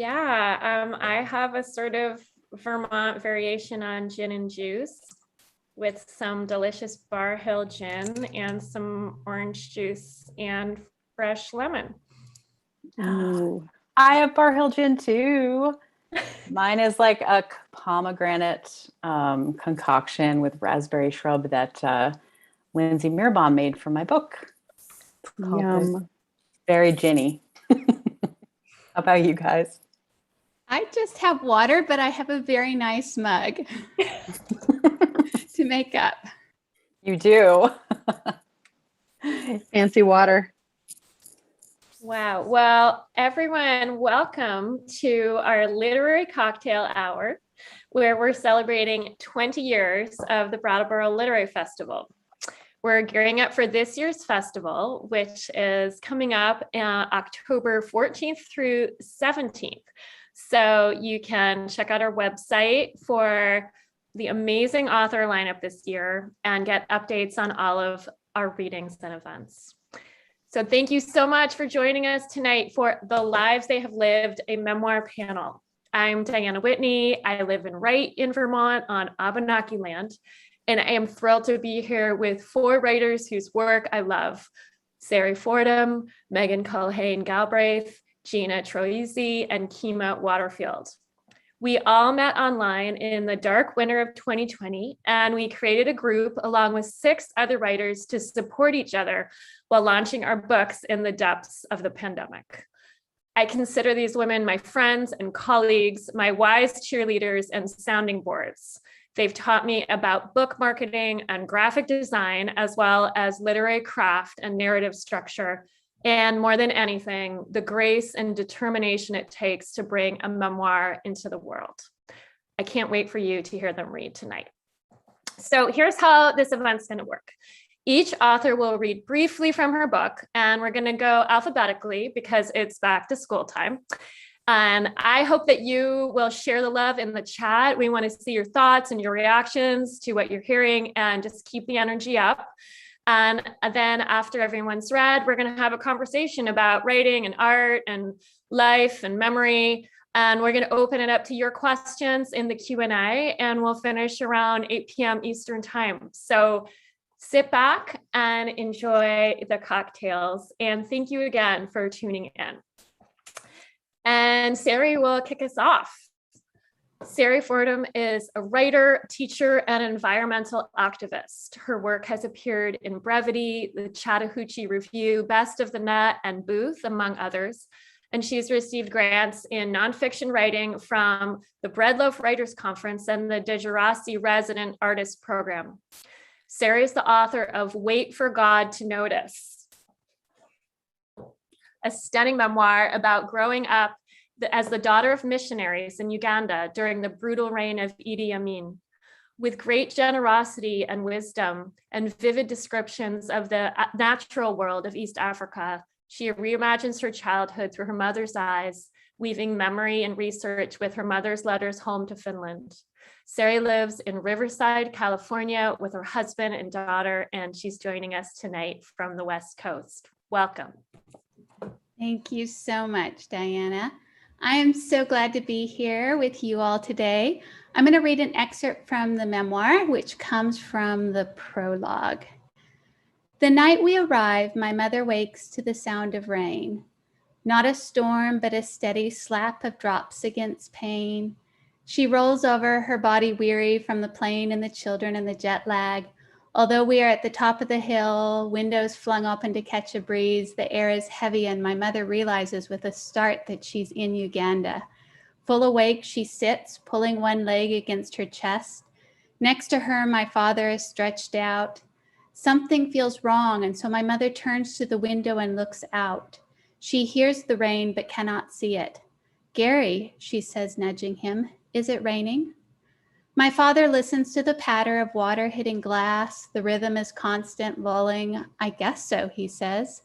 I have a sort of Vermont variation on gin and juice with some delicious Bar Hill gin and some orange juice and fresh lemon. Ooh. I have Bar Hill gin too. Mine is like a pomegranate concoction with raspberry shrub that Lindsay Mirbaum made for my book. Yum. Very ginny. How about you guys? I just have water, but I have a very nice mug to make up. You do. Fancy water. Wow. Well, everyone, welcome to our literary cocktail hour, where we're celebrating 20 years of the Brattleboro Literary Festival. We're gearing up for this year's festival, which is coming up October 14th through 17th. So you can check out our website for the amazing author lineup this year and get updates on all of our readings and events. So thank you so much for joining us tonight for The Lives They Have Lived, a memoir panel. I'm Diana Whitney. I live in Wright in Vermont on Abenaki land, and I am thrilled to be here with four writers whose work I love: Sari Fordham, Culhane Galbraith, Gina Troisi, and Keema Waterfield. We all met online in the dark winter of 2020, and we created a group along with 6 other writers to support each other while launching our books in the depths of the pandemic. I consider these women my friends and colleagues, my wise cheerleaders and sounding boards. They've taught me about book marketing and graphic design, as well as literary craft and narrative structure, and more than anything, the grace and determination it takes to bring a memoir into the world. I can't wait for you to hear them read tonight. So here's how this event's going to work. Each author will read briefly from her book, and we're going to go alphabetically because it's back to school time. And I hope that you will share the love in the chat. We want to see your thoughts and your reactions to what you're hearing, and just keep the energy up. And then after everyone's read, we're going to have a conversation about writing and art and life and memory. And we're going to open it up to your questions in the Q&A, and we'll finish around 8 p.m. Eastern time. So sit back and enjoy the cocktails. And thank you again for tuning in. And Sari will kick us off. Sari Fordham is a writer, teacher, and environmental activist. Her work has appeared in Brevity, the Chattahoochee Review, Best of the Net, and Booth, among others. And she's received grants in nonfiction writing from the Breadloaf Writers Conference and the DeGirassi Resident Artist Program. Sari is the author of Wait for God to Notice, a stunning memoir about growing up as the daughter of missionaries in Uganda during the brutal reign of Idi Amin. With great generosity and wisdom and vivid descriptions of the natural world of East Africa, she reimagines her childhood through her mother's eyes, weaving memory and research with her mother's letters home to Finland. Sari lives in Riverside, California with her husband and daughter, and she's joining us tonight from the West Coast. Welcome. Thank you so much, Diana. I am so glad to be here with you all today. I'm going to read an excerpt from the memoir, which comes from the prologue. The night we arrive, my mother wakes to the sound of rain. Not a storm, but a steady slap of drops against pane. She rolls over, her body weary from the plane and the children and the jet lag. Although we are at the top of the hill, windows flung open to catch a breeze, the air is heavy, and my mother realizes with a start that she's in Uganda. Full awake, she sits, pulling one leg against her chest. Next to her, my father is stretched out. Something feels wrong, and so my mother turns to the window and looks out. She hears the rain but cannot see it. Gary, she says, nudging him, is it raining? My father listens to the patter of water hitting glass. The rhythm is constant, lulling. I guess so, he says.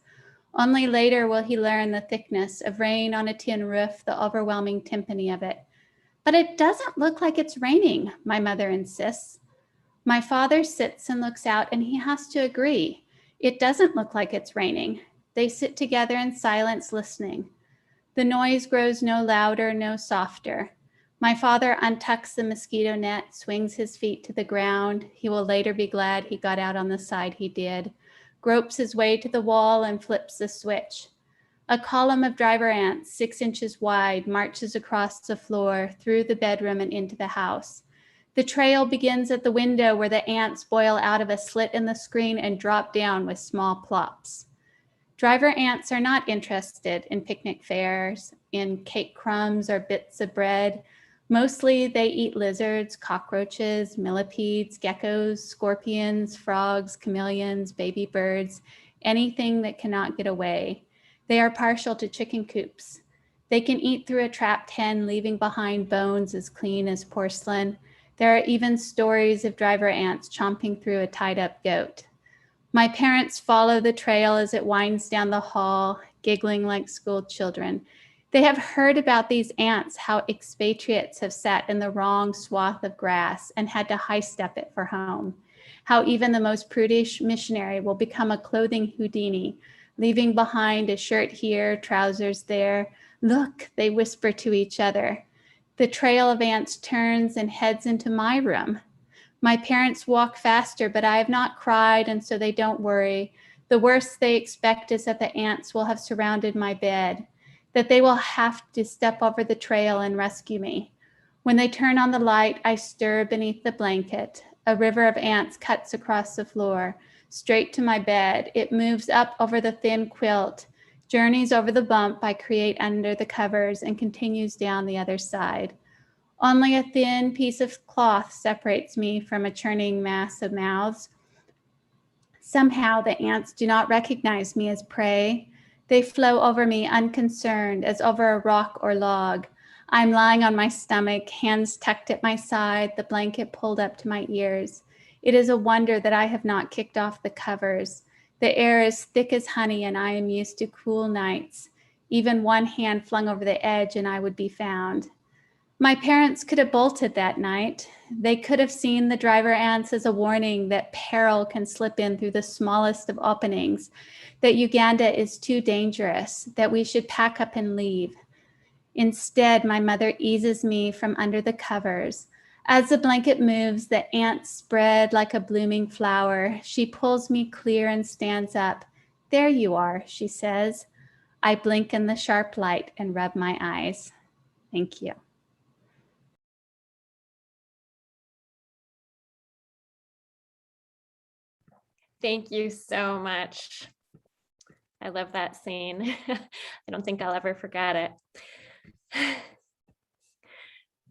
Only later will he learn the thickness of rain on a tin roof, the overwhelming timpani of it. But it doesn't look like it's raining, my mother insists. My father sits and looks out, and he has to agree. It doesn't look like it's raining. They sit together in silence, listening. The noise grows no louder, no softer. My father untucks the mosquito net, swings his feet to the ground. He will later be glad he got out on the side he did, gropes his way to the wall and flips the switch. A column of driver ants, 6 inches wide, marches across the floor, through the bedroom and into the house. The trail begins at the window where the ants boil out of a slit in the screen and drop down with small plops. Driver ants are not interested in picnic fares, in cake crumbs or bits of bread. Mostly they eat lizards, cockroaches, millipedes, geckos, scorpions, frogs, chameleons, baby birds, anything that cannot get away. They are partial to chicken coops. They can eat through a trapped hen, leaving behind bones as clean as porcelain. There are even stories of driver ants chomping through a tied-up goat. My parents follow the trail as it winds down the hall, giggling like school children. They have heard about these ants, how expatriates have sat in the wrong swath of grass and had to high-step it for home, how even the most prudish missionary will become a clothing Houdini, leaving behind a shirt here, trousers there. Look, they whisper to each other. The trail of ants turns and heads into my room. My parents walk faster, but I have not cried, and so they don't worry. The worst they expect is that the ants will have surrounded my bed, that they will have to step over the trail and rescue me. When they turn on the light, I stir beneath the blanket. A river of ants cuts across the floor, straight to my bed. It moves up over the thin quilt, journeys over the bump I create under the covers, and continues down the other side. Only a thin piece of cloth separates me from a churning mass of mouths. Somehow the ants do not recognize me as prey. They flow over me unconcerned, as over a rock or log. I'm lying on my stomach, hands tucked at my side, the blanket pulled up to my ears. It is a wonder that I have not kicked off the covers. The air is thick as honey, and I am used to cool nights. Even one hand flung over the edge, and I would be found. My parents could have bolted that night. They could have seen the driver ants as a warning that peril can slip in through the smallest of openings, that Uganda is too dangerous, that we should pack up and leave. Instead, my mother eases me from under the covers. As the blanket moves, the ants spread like a blooming flower. She pulls me clear and stands up. There you are, she says. I blink in the sharp light and rub my eyes. Thank you. Thank you so much. I love that scene. I don't think I'll ever forget it.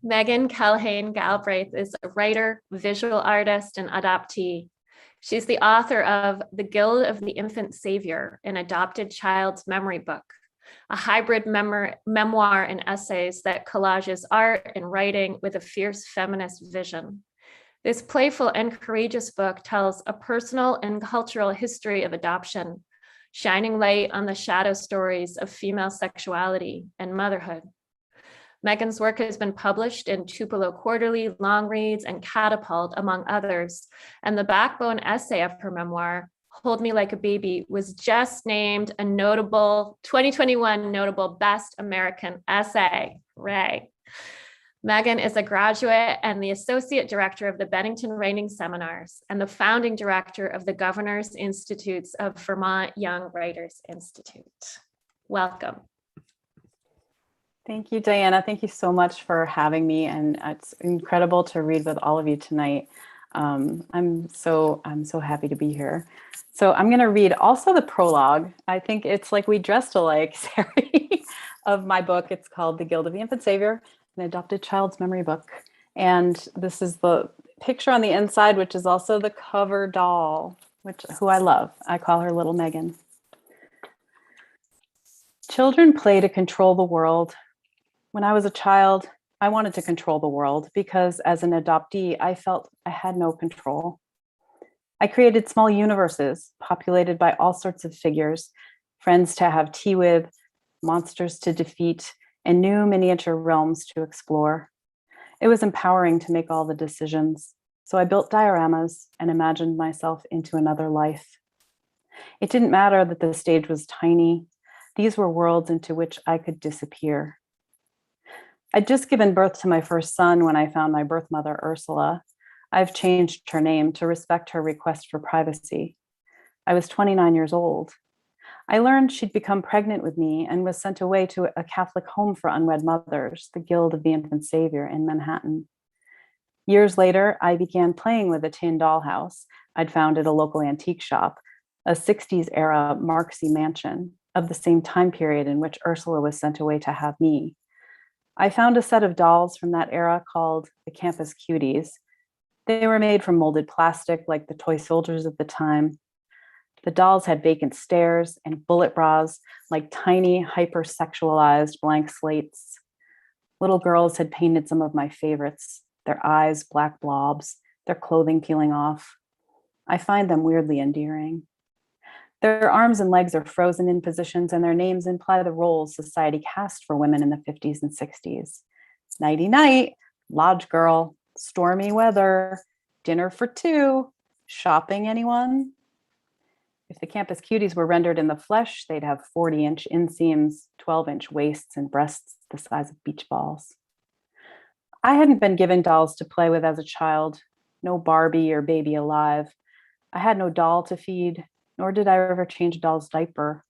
Megan Culhane Galbraith is a writer, visual artist, and adoptee. She's the author of The Guild of the Infant Saviour, an adopted child's memory book, a hybrid memoir and essays that collages art and writing with a fierce feminist vision. This playful and courageous book tells a personal and cultural history of adoption, shining light on the shadow stories of female sexuality and motherhood. Megan's work has been published in Tupelo Quarterly, Long Reads, and Catapult, among others, and the backbone essay of her memoir, Hold Me Like a Baby, was just named a notable 2021 notable Best American Essay. Hooray. Megan is a graduate and the Associate Director of the Bennington Writing Seminars and the founding director of the Governor's Institutes of Vermont Young Writers Institute. Welcome. Thank you, Diana. Thank you so much for having me, and it's incredible to read with all of you tonight. I'm so happy to be here. So I'm going to read also the prologue. I think it's like we dressed alike, Sari, of my book. It's called The Guild of the Infant Saviour, an adopted child's memory book. And this is the picture on the inside, which is also the cover doll, who I love. I call her Little Megan. Children play to control the world. When I was a child, I wanted to control the world because as an adoptee, I felt I had no control. I created small universes populated by all sorts of figures, friends to have tea with, monsters to defeat, and new miniature realms to explore. It was empowering to make all the decisions, so I built dioramas and imagined myself into another life. It didn't matter that the stage was tiny. These were worlds into which I could disappear. I'd just given birth to my first son when I found my birth mother, Ursula. I've changed her name to respect her request for privacy. I was 29 years old. I learned she'd become pregnant with me and was sent away to a Catholic home for unwed mothers, the Guild of the Infant Saviour in Manhattan. Years later, I began playing with a tin dollhouse I'd found at a local antique shop, a 60s era Marxy mansion of the same time period in which Ursula was sent away to have me. I found a set of dolls from that era called the Campus Cuties. They were made from molded plastic like the toy soldiers of the time. The dolls had vacant stares and bullet bras like tiny, hypersexualized blank slates. Little girls had painted some of my favorites, their eyes black blobs, their clothing peeling off. I find them weirdly endearing. Their arms and legs are frozen in positions, and their names imply the roles society cast for women in the 50s and 60s. Nighty-night, lodge girl, stormy weather, dinner for two, shopping, anyone? If the Campus Cuties were rendered in the flesh, they'd have 40-inch inseams, 12-inch waists, and breasts the size of beach balls. I hadn't been given dolls to play with as a child, no Barbie or baby alive. I had no doll to feed, nor did I ever change a doll's diaper.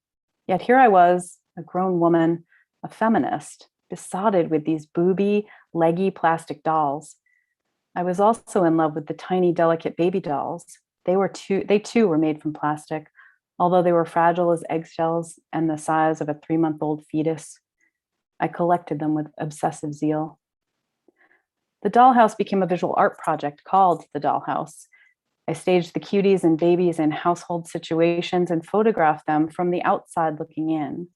Yet here I was, a grown woman, a feminist, besotted with these booby, leggy plastic dolls. I was also in love with the tiny, delicate baby dolls. They too were made from plastic, although they were fragile as eggshells and the size of a 3-month-old fetus. I collected them with obsessive zeal. The dollhouse became a visual art project called The Dollhouse. I staged the cuties and babies in household situations and photographed them from the outside looking in.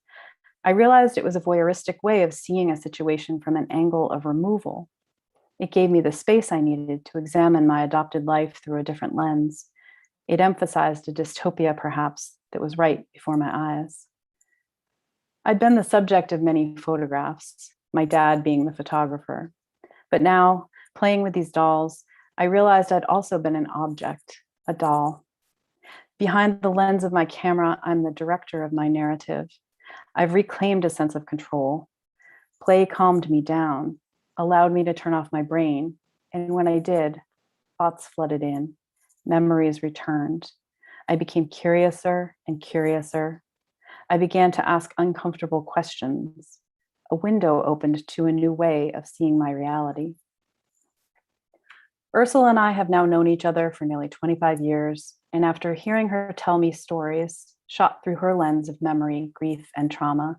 I realized it was a voyeuristic way of seeing a situation from an angle of removal. It gave me the space I needed to examine my adopted life through a different lens. It emphasized a dystopia, perhaps, that was right before my eyes. I'd been the subject of many photographs, my dad being the photographer. But now, playing with these dolls, I realized I'd also been an object, a doll. Behind the lens of my camera, I'm the director of my narrative. I've reclaimed a sense of control. Play calmed me down, allowed me to turn off my brain. And when I did, thoughts flooded in, memories returned. I became curiouser and curiouser. I began to ask uncomfortable questions. A window opened to a new way of seeing my reality. Ursula and I have now known each other for nearly 25 years, and after hearing her tell me stories, shot through her lens of memory, grief, and trauma,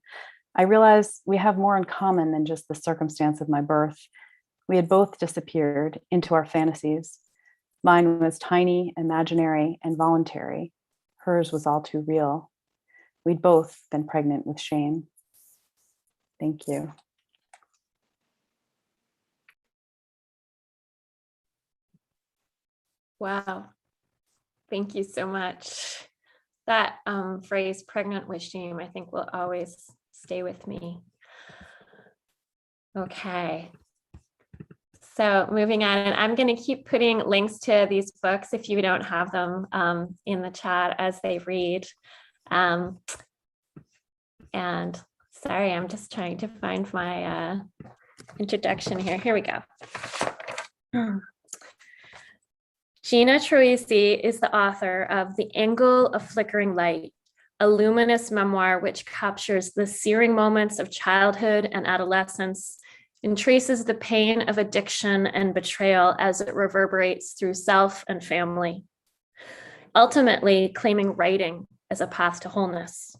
I realized we have more in common than just the circumstance of my birth. We had both disappeared into our fantasies. Mine was tiny, imaginary, and voluntary. Hers was all too real. We'd both been pregnant with shame. Thank you. Wow. Thank you so much. That phrase, pregnant with shame, I think will always stay with me. Okay. So moving on, and I'm going to keep putting links to these books if you don't have them in the chat as they read. And sorry, I'm just trying to find my introduction here. Here we go. Gina Troisi is the author of The Angle of Flickering Light, a luminous memoir which captures the searing moments of childhood and adolescence and traces the pain of addiction and betrayal as it reverberates through self and family, ultimately claiming writing as a path to wholeness.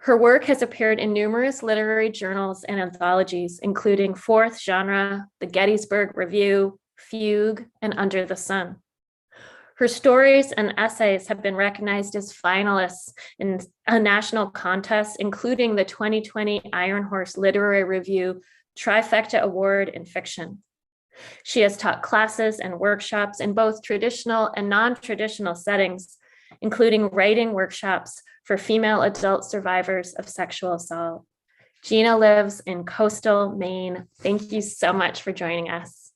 Her work has appeared in numerous literary journals and anthologies, including Fourth Genre, the Gettysburg Review, Fugue, and Under the Sun. Her stories and essays have been recognized as finalists in a national contest, including the 2020 Iron Horse Literary Review Trifecta Award in Fiction. She has taught classes and workshops in both traditional and non-traditional settings, including writing workshops for female adult survivors of sexual assault. Gina lives in coastal Maine. Thank you so much for joining us.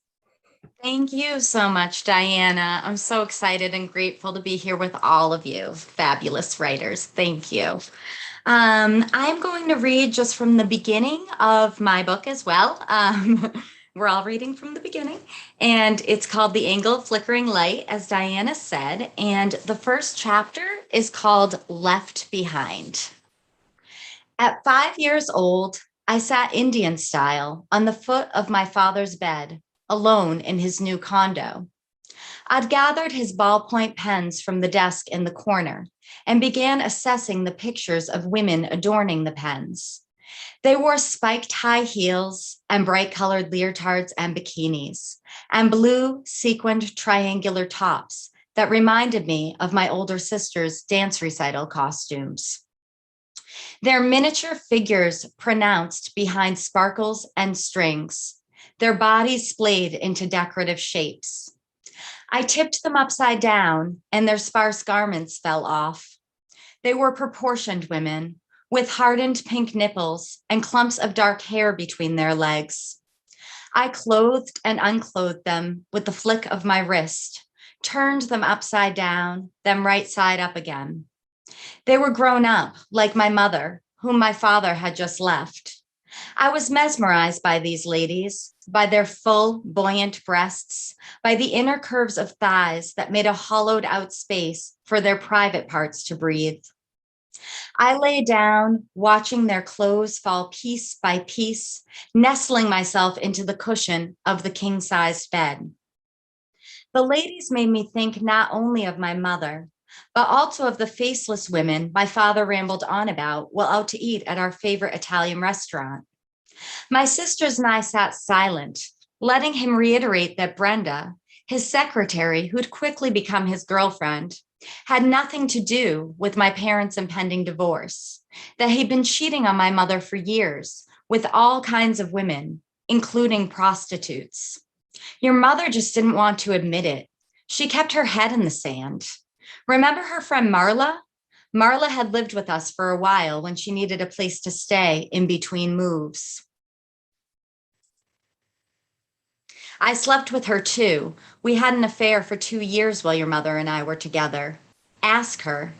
Thank you so much, Diana. I'm so excited and grateful to be here with all of you, fabulous writers. Thank you. I'm going to read just from the beginning of my book as well. We're all reading from the beginning, and it's called The Angle of Flickering Light, as Diana said, and the first chapter is called Left Behind. At 5 years old, I sat Indian style on the foot of my father's bed, alone in his new condo. I'd gathered his ballpoint pens from the desk in the corner and began assessing the pictures of women adorning the pens. They wore spiked high heels and bright colored leotards and bikinis, and blue sequined triangular tops that reminded me of my older sister's dance recital costumes. Their miniature figures pronounced behind sparkles and strings, their bodies splayed into decorative shapes. I tipped them upside down, and their sparse garments fell off. They were proportioned women, with hardened pink nipples and clumps of dark hair between their legs. I clothed and unclothed them with the flick of my wrist, turned them upside down, then right side up again. They were grown up, like my mother, whom my father had just left. I was mesmerized by these ladies, by their full, buoyant breasts, by the inner curves of thighs that made a hollowed out space for their private parts to breathe. I lay down, watching their clothes fall piece by piece, nestling myself into the cushion of the king-sized bed. The ladies made me think not only of my mother, but also of the faceless women my father rambled on about while out to eat at our favorite Italian restaurant. My sisters and I sat silent, letting him reiterate that Brenda, his secretary, who'd quickly become his girlfriend, had nothing to do with my parents' impending divorce, that he'd been cheating on my mother for years with all kinds of women, including prostitutes. Your mother just didn't want to admit it. She kept her head in the sand. Remember her friend Marla? Marla had lived with us for a while when she needed a place to stay in between moves. I slept with her too. We had an affair for 2 years while your mother and I were together. Ask her.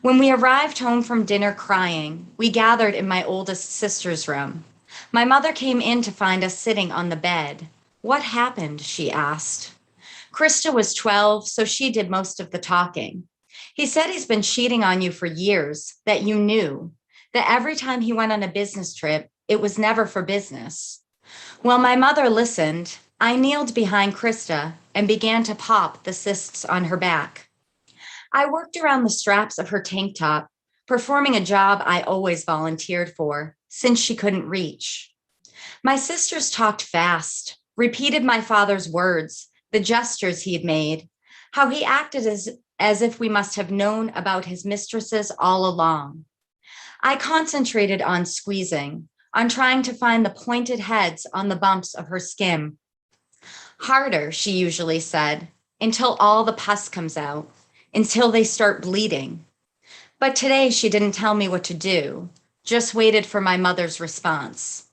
When we arrived home from dinner crying, we gathered in my oldest sister's room. My mother came in to find us sitting on the bed. What happened? She asked. Krista was 12, so she did most of the talking. He said he's been cheating on you for years, that you knew, that every time he went on a business trip, it was never for business. While my mother listened, I kneeled behind Krista and began to pop the cysts on her back. I worked around the straps of her tank top, performing a job I always volunteered for, since she couldn't reach. My sisters talked fast, repeated my father's words, the gestures he had made, how he acted as if we must have known about his mistresses all along. I concentrated on squeezing, on trying to find the pointed heads on the bumps of her skin. Harder, she usually said, until all the pus comes out, until they start bleeding. But today she didn't tell me what to do, just waited for my mother's response.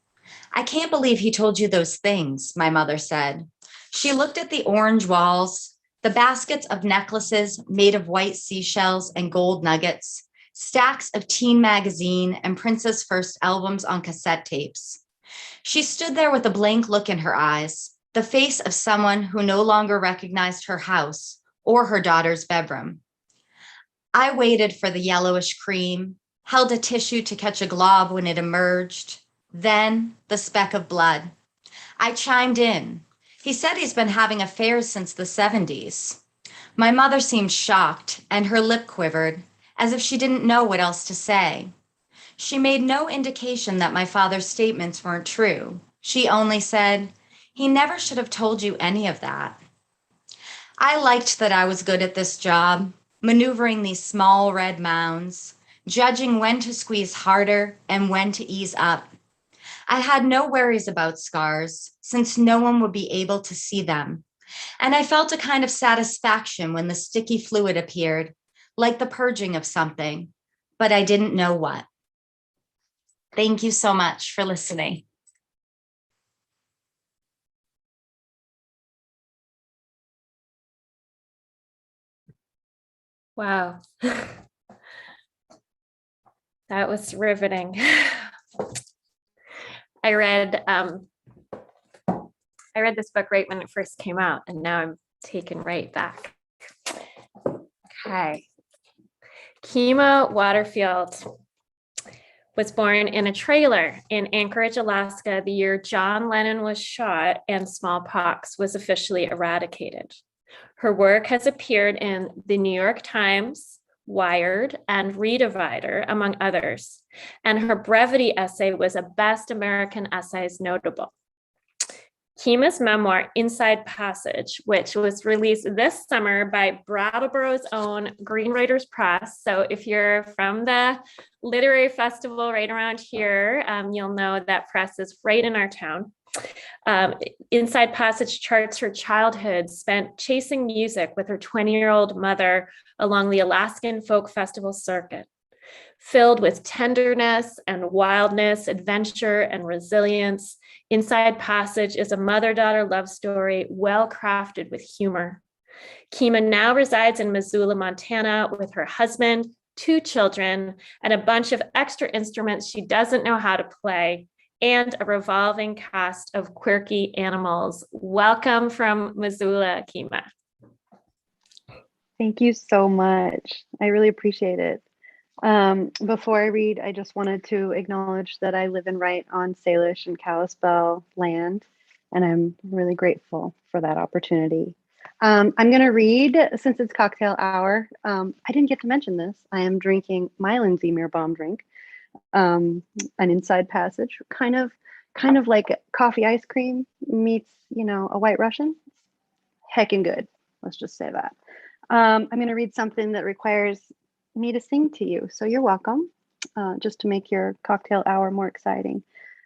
I can't believe he told you those things, my mother said. She looked at the orange walls, the baskets of necklaces made of white seashells and gold nuggets, stacks of teen magazine and Princess First albums on cassette tapes. She stood there with a blank look in her eyes, the face of someone who no longer recognized her house or her daughter's bedroom. I waited for the yellowish cream, held a tissue to catch a glob when it emerged, then the speck of blood. I chimed in. He said he's been having affairs since the 70s. My mother seemed shocked, and her lip quivered, as if she didn't know what else to say. She made no indication that my father's statements weren't true. She only said, he never should have told you any of that. I liked that I was good at this job, maneuvering these small red mounds, judging when to squeeze harder and when to ease up. I had no worries about scars, since no one would be able to see them. And I felt a kind of satisfaction when the sticky fluid appeared, like the purging of something, but I didn't know what. Thank you so much for listening. Wow. That was riveting. I read this book right when it first came out, and now I'm taken right back. Okay. Keema Waterfield was born in a trailer in Anchorage, Alaska, the year John Lennon was shot and smallpox was officially eradicated. Her work has appeared in the New York Times, Wired, and Redivider, among others, and her Brevity essay was a Best American Essays notable. Keema's memoir, Inside Passage, which was released this summer by Brattleboro's own Green Writers Press. So if you're from the literary festival right around here, you'll know that press is right in our town. Inside Passage charts her childhood spent chasing music with her 20-year-old mother along the Alaskan folk festival circuit. Filled with tenderness and wildness, adventure and resilience, Inside Passage is a mother-daughter love story well crafted with humor. Keema now resides in Missoula, Montana with her husband, 2 children, and a bunch of extra instruments she doesn't know how to play, and a revolving cast of quirky animals. Welcome from Missoula, Keema. Thank you so much. I really appreciate it. Before I read, I just wanted to acknowledge that I live and write on Salish and Kalispel land, and I'm really grateful for that opportunity. I'm going to read, since it's cocktail hour. I didn't get to mention this. I am drinking my Lindsay Meerbaum drink, an Inside Passage, kind of like coffee ice cream meets, a White Russian. Heckin' good. Let's just say that. I'm going to read something that requires me to sing to you. So you're welcome, just to make your cocktail hour more exciting.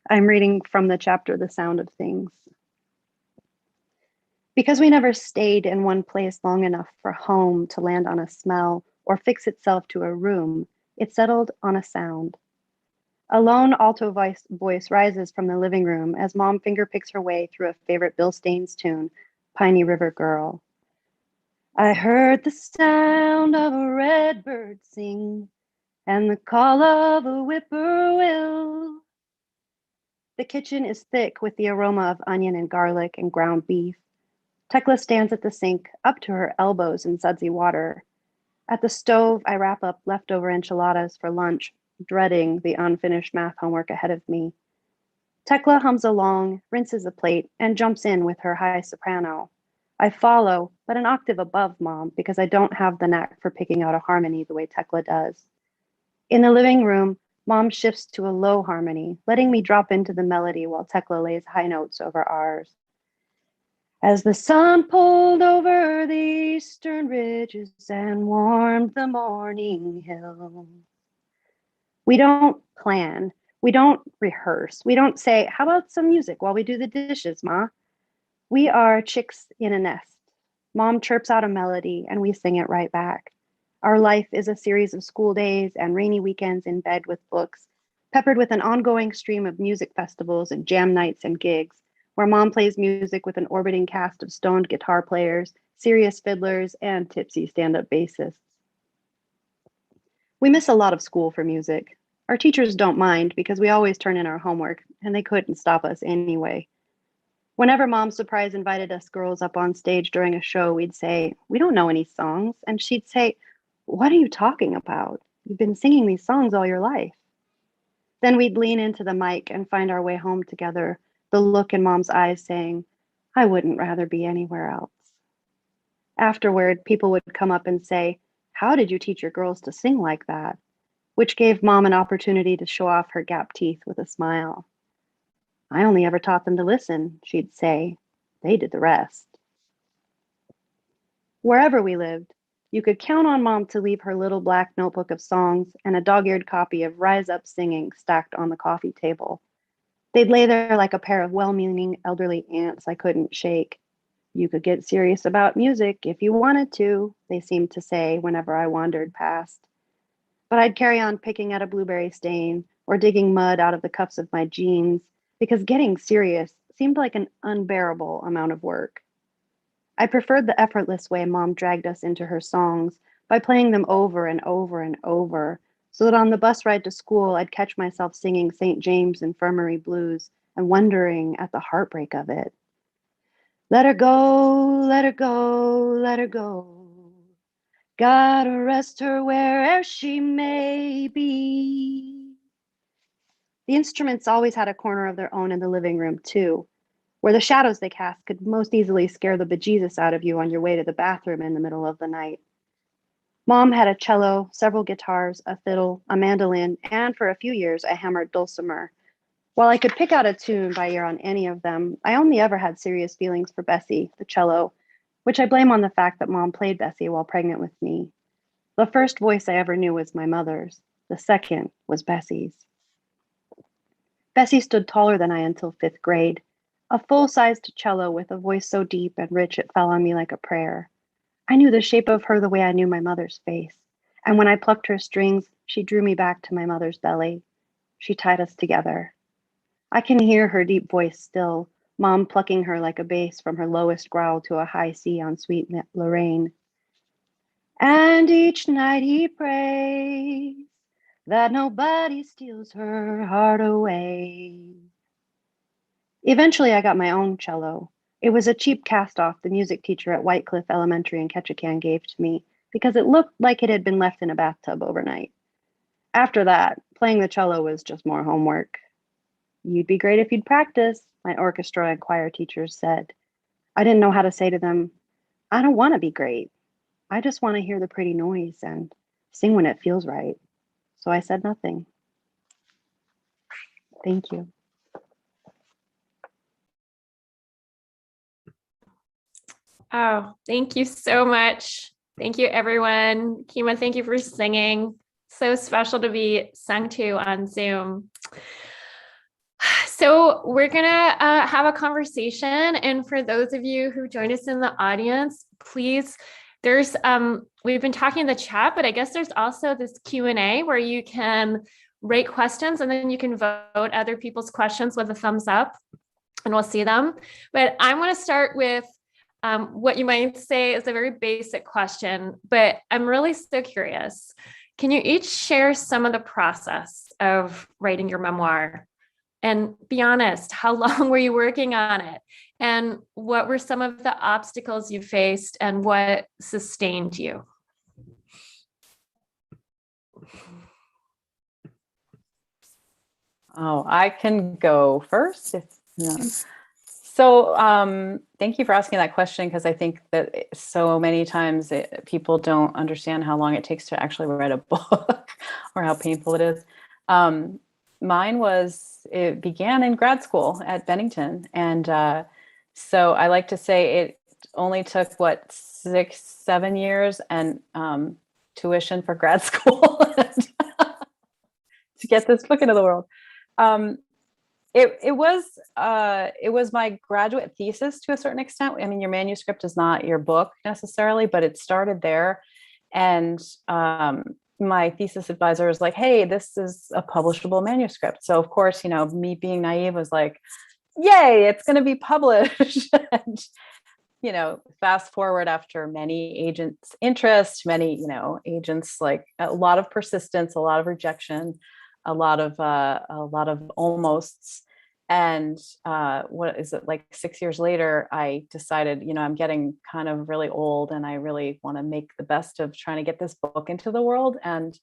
I'm reading from the chapter, The Sound of Things. Because we never stayed in one place long enough for home to land on a smell or fix itself to a room, it settled on a sound. A lone alto voice rises from the living room as Mom fingerpicks her way through a favorite Bill Staines tune, Piney River Girl. I heard the sound of a redbird sing and the call of a whippoorwill. The kitchen is thick with the aroma of onion and garlic and ground beef. Tekla stands at the sink, up to her elbows in sudsy water. At the stove, I wrap up leftover enchiladas for lunch, dreading the unfinished math homework ahead of me. Tekla hums along, rinses a plate, and jumps in with her high soprano. I follow, but an octave above Mom, because I don't have the knack for picking out a harmony the way Tekla does. In the living room, Mom shifts to a low harmony, letting me drop into the melody while Tekla lays high notes over ours. As the sun pulled over the eastern ridges and warmed the morning hill. We don't plan. We don't rehearse. We don't say, how about some music while we do the dishes, Ma? We are chicks in a nest. Mom chirps out a melody and we sing it right back. Our life is a series of school days and rainy weekends in bed with books, peppered with an ongoing stream of music festivals and jam nights and gigs, where Mom plays music with an orbiting cast of stoned guitar players, serious fiddlers, and tipsy stand-up bassists. We miss a lot of school for music. Our teachers don't mind because we always turn in our homework, and they couldn't stop us anyway. Whenever Mom surprise invited us girls up on stage during a show, we'd say, we don't know any songs. And she'd say, what are you talking about? You've been singing these songs all your life. Then we'd lean into the mic and find our way home together, the look in Mom's eyes saying, I wouldn't rather be anywhere else. Afterward, people would come up and say, how did you teach your girls to sing like that? Which gave Mom an opportunity to show off her gap teeth with a smile. I only ever taught them to listen, she'd say. They did the rest. Wherever we lived, you could count on Mom to leave her little black notebook of songs and a dog-eared copy of Rise Up Singing stacked on the coffee table. They'd lay there like a pair of well-meaning elderly aunts I couldn't shake. You could get serious about music if you wanted to, they seemed to say whenever I wandered past. But I'd carry on picking at a blueberry stain or digging mud out of the cuffs of my jeans, because getting serious seemed like an unbearable amount of work. I preferred the effortless way Mom dragged us into her songs by playing them over and over and over, so that on the bus ride to school, I'd catch myself singing St. James Infirmary blues and wondering at the heartbreak of it. Let her go, let her go, let her go. Gotta rest her where'er she may be. The instruments always had a corner of their own in the living room, too, where the shadows they cast could most easily scare the bejesus out of you on your way to the bathroom in the middle of the night. Mom had a cello, several guitars, a fiddle, a mandolin, and for a few years, a hammered dulcimer. While I could pick out a tune by ear on any of them, I only ever had serious feelings for Bessie, the cello, which I blame on the fact that Mom played Bessie while pregnant with me. The first voice I ever knew was my mother's. The second was Bessie's. Bessie stood taller than I until 5th grade, a full-sized cello with a voice so deep and rich it fell on me like a prayer. I knew the shape of her the way I knew my mother's face, and when I plucked her strings, she drew me back to my mother's belly. She tied us together. I can hear her deep voice still, Mom plucking her like a bass from her lowest growl to a high C on sweet Lorraine. And each night he prays that nobody steals her heart away. Eventually, I got my own cello. It was a cheap cast-off the music teacher at White Cliff Elementary in Ketchikan gave to me because it looked like it had been left in a bathtub overnight. After that, playing the cello was just more homework. You'd be great if you'd practice, my orchestra and choir teachers said. I didn't know how to say to them, I don't want to be great. I just want to hear the pretty noise and sing when it feels right. So I said nothing. Thank you. Oh, thank you so much. Thank you, everyone. Keema, thank you for singing. So special to be sung to on Zoom. So we're gonna have a conversation. And for those of you who joined us in the audience, please, there's, we've been talking in the chat, but I guess there's also this Q&A where you can rate questions and then you can vote other people's questions with a thumbs up and we'll see them. But I want to start with what you might say is a very basic question, but I'm really so curious. Can you each share some of the process of writing your memoir? And be honest, how long were you working on it? And what were some of the obstacles you faced and what sustained you? Oh, I can go first. So thank you for asking that question, because I think that so many times people don't understand how long it takes to actually write a book or how painful it is. It began in grad school at Bennington. And so I like to say it only took, 6-7 years and tuition for grad school to get this book into the world. It was my graduate thesis to a certain extent. I mean, your manuscript is not your book necessarily, but it started there. And my thesis advisor was like, hey, this is a publishable manuscript. So of course, me being naive was like, yay, it's going to be published. And, fast forward after many agents' interest, many, agents, like a lot of persistence, a lot of rejection, a lot of almosts. And what is it, like 6 years later, I decided, I'm getting kind of really old and I really want to make the best of trying to get this book into the world. And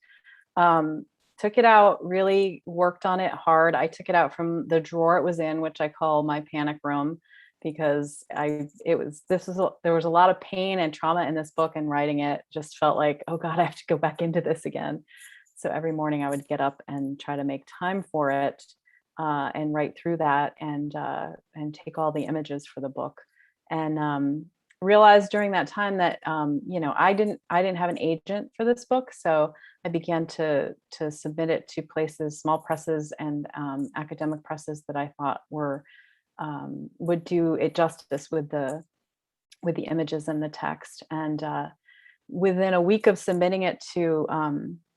took it out, really worked on it hard. I took it out from the drawer it was in, which I call my panic room, because there was a lot of pain and trauma in this book, and writing it just felt like, oh God, I have to go back into this again. So every morning I would get up and try to make time for it, and write through that, and take all the images for the book. And realized during that time that I didn't have an agent for this book, so I began to submit it to places, small presses and academic presses that I thought would do it justice with the images and the text. And within a week of submitting it to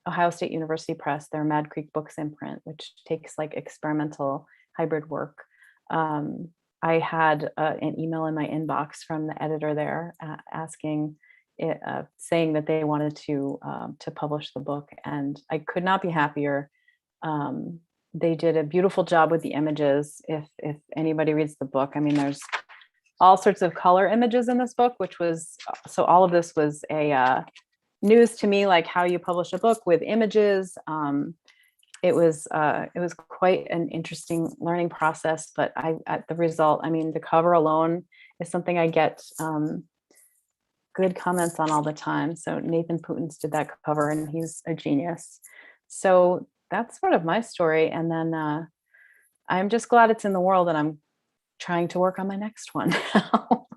Ohio State University Press, their Mad Creek Books imprint, which takes like experimental hybrid work, I had an email in my inbox from the editor there asking saying that they wanted to publish the book, and I could not be happier. They did a beautiful job with the images. If anybody reads the book, I mean, there's all sorts of color images in this book, which was, so all of this was a news to me, like how you publish a book with images. It was quite an interesting learning process, but at the result, I mean, the cover alone is something I get good comments on all the time. So Nathan Putins did that cover, and he's a genius. So that's sort of my story. And then I'm just glad it's in the world, and I'm trying to work on my next one now.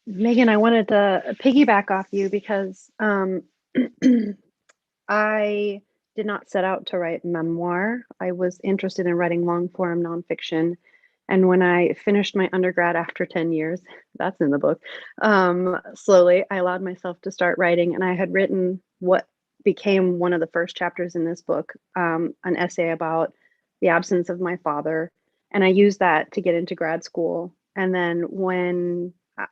Megan, I wanted to piggyback off you because I did not set out to write memoir. I was interested in writing long form nonfiction. And when I finished my undergrad after 10 years, that's in the book, slowly, I allowed myself to start writing. And I had written what became one of the first chapters in this book, an essay about the absence of my father. And I used that to get into grad school. And then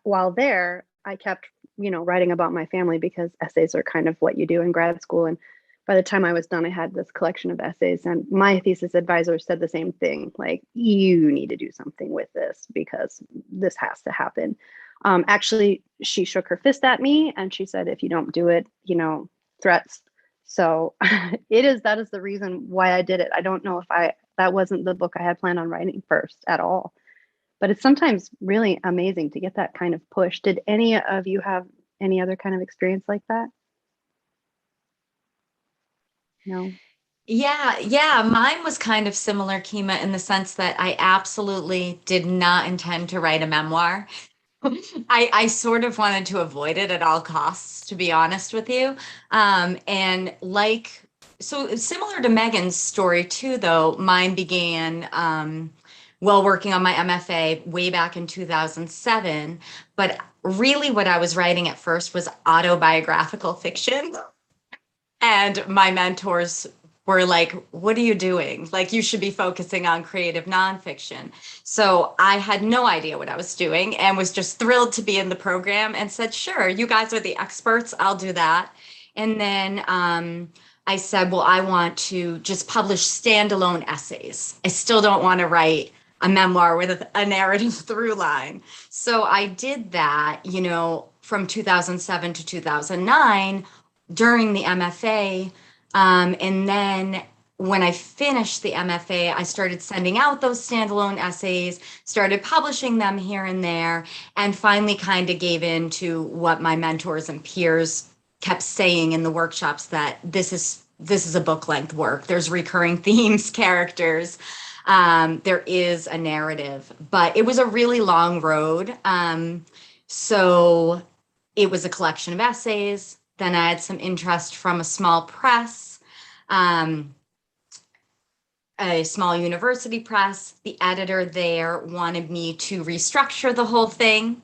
while there, I kept, writing about my family, because essays are kind of what you do in grad school. And by the time I was done, I had this collection of essays, and my thesis advisor said the same thing, like, you need to do something with this because this has to happen. Actually, she shook her fist at me and she said, if you don't do it, threats. So that is the reason why I did it. I don't know if that wasn't the book I had planned on writing first at all. But it's sometimes really amazing to get that kind of push. Did any of you have any other kind of experience like that? No. Yeah. Mine was kind of similar, Keema, in the sense that I absolutely did not intend to write a memoir. I sort of wanted to avoid it at all costs, to be honest with you. So similar to Megan's story too, though, mine began while working on my MFA way back in 2007. But really what I was writing at first was autobiographical fiction. And my mentors were like, what are you doing? Like, you should be focusing on creative nonfiction. So I had no idea what I was doing and was just thrilled to be in the program and said, sure, you guys are the experts. I'll do that. And then I said, well, I want to just publish standalone essays. I still don't want to write a memoir with a narrative through line. So I did that, from 2007 to 2009 during the MFA. And then when I finished the MFA, I started sending out those standalone essays, started publishing them here and there, and finally kind of gave in to what my mentors and peers kept saying in the workshops, that this is a book-length work. There's recurring themes, characters. There is a narrative, but it was a really long road. So it was a collection of essays. Then I had some interest from a small press, a small university press. The editor there wanted me to restructure the whole thing.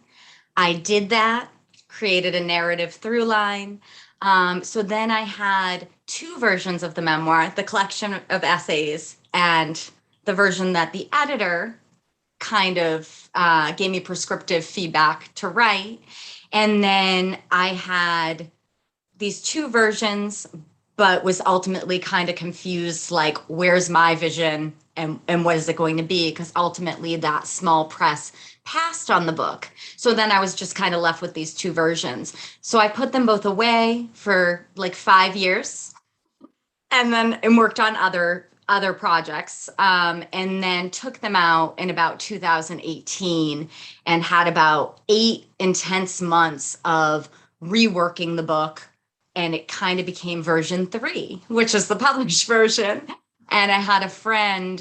I did that, created a narrative through line. So then I had two versions of the memoir, the collection of essays and the version that the editor kind of gave me prescriptive feedback to write. And then I had these two versions, but was ultimately kind of confused, like, where's my vision and what is it going to be? Because ultimately that small press passed on the book. So then I was just kind of left with these two versions. So I put them both away for like 5 years and worked on other projects, and then took them out in about 2018 and had about 8 intense months of reworking the book. And it kind of became version 3, which is the published version. And I had a friend,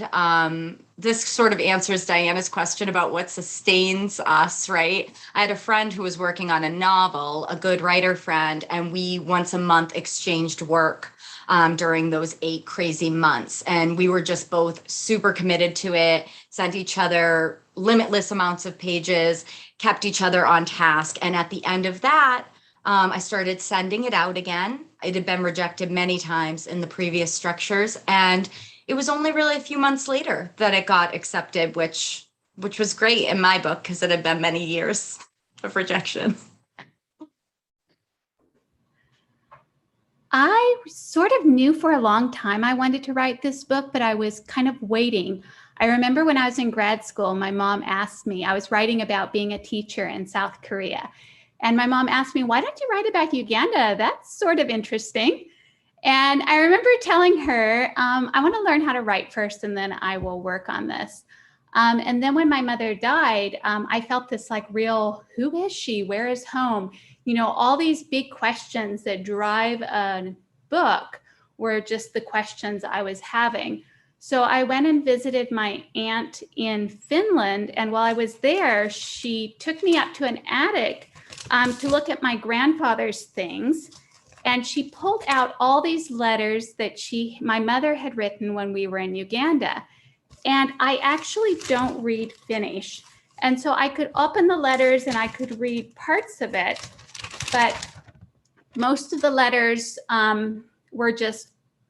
this sort of answers Diana's question about what sustains us, right? I had a friend who was working on a novel, a good writer friend, and we once a month exchanged work during those 8 crazy months. And we were just both super committed to it, sent each other limitless amounts of pages, kept each other on task. And at the end of that, I started sending it out again. It had been rejected many times in the previous structures. And it was only really a few months later that it got accepted, which was great in my book because it had been many years. of rejection? I sort of knew for a long time I wanted to write this book, but I was kind of waiting. I remember when I was in grad school, my mom asked me, I was writing about being a teacher in South Korea. And my mom asked me, why don't you write about Uganda? That's sort of interesting. And I remember telling her, I want to learn how to write first, and then I will work on this. And then when my mother died, I felt this like real, who is she? Where is home? You know, all these big questions that drive a book were just the questions I was having. So I went and visited my aunt in Finland. And while I was there, she took me up to an attic to look at my grandfather's things. And she pulled out all these letters that my mother had written when we were in Uganda. And I actually don't read Finnish. And so I could open the letters and I could read parts of it, but most of the letters were just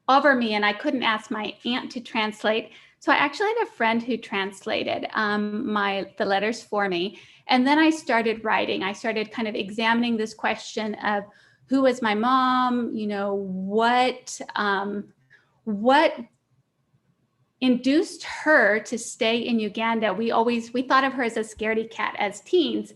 over me and I couldn't ask my aunt to translate. So I actually had a friend who translated the letters for me. And then I started writing. I started kind of examining this question of who was my mom, you know, what induced her to stay in Uganda. We thought of her as a scaredy cat as teens,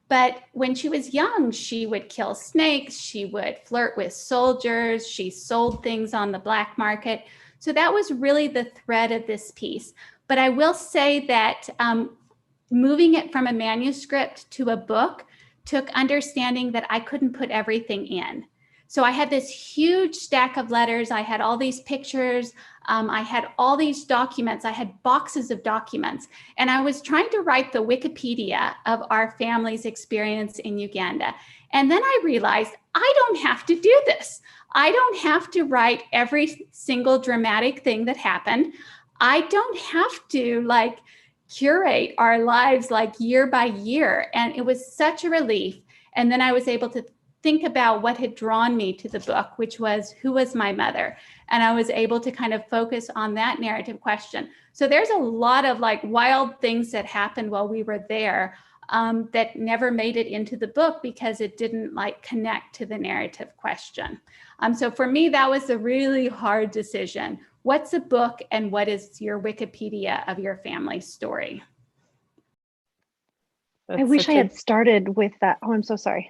but when she was young, she would kill snakes, she would flirt with soldiers, she sold things on the black market. So that was really the thread of this piece. But I will say that moving it from a manuscript to a book took understanding that I couldn't put everything in. So I had this huge stack of letters. I had all these pictures. I had all these documents. I had boxes of documents. And I was trying to write the Wikipedia of our family's experience in Uganda. And then I realized I don't have to do this. I don't have to write every single dramatic thing that happened. I don't have to curate our lives year by year. And it was such a relief. And then I was able to think about what had drawn me to the book, which was, who was my mother? And I was able to kind of focus on that narrative question. So there's a lot of wild things that happened while we were there that never made it into the book because it didn't connect to the narrative question. So for me, that was a really hard decision. What's a book and what is your Wikipedia of your family story? I wish I had started with that. Oh, I'm so sorry.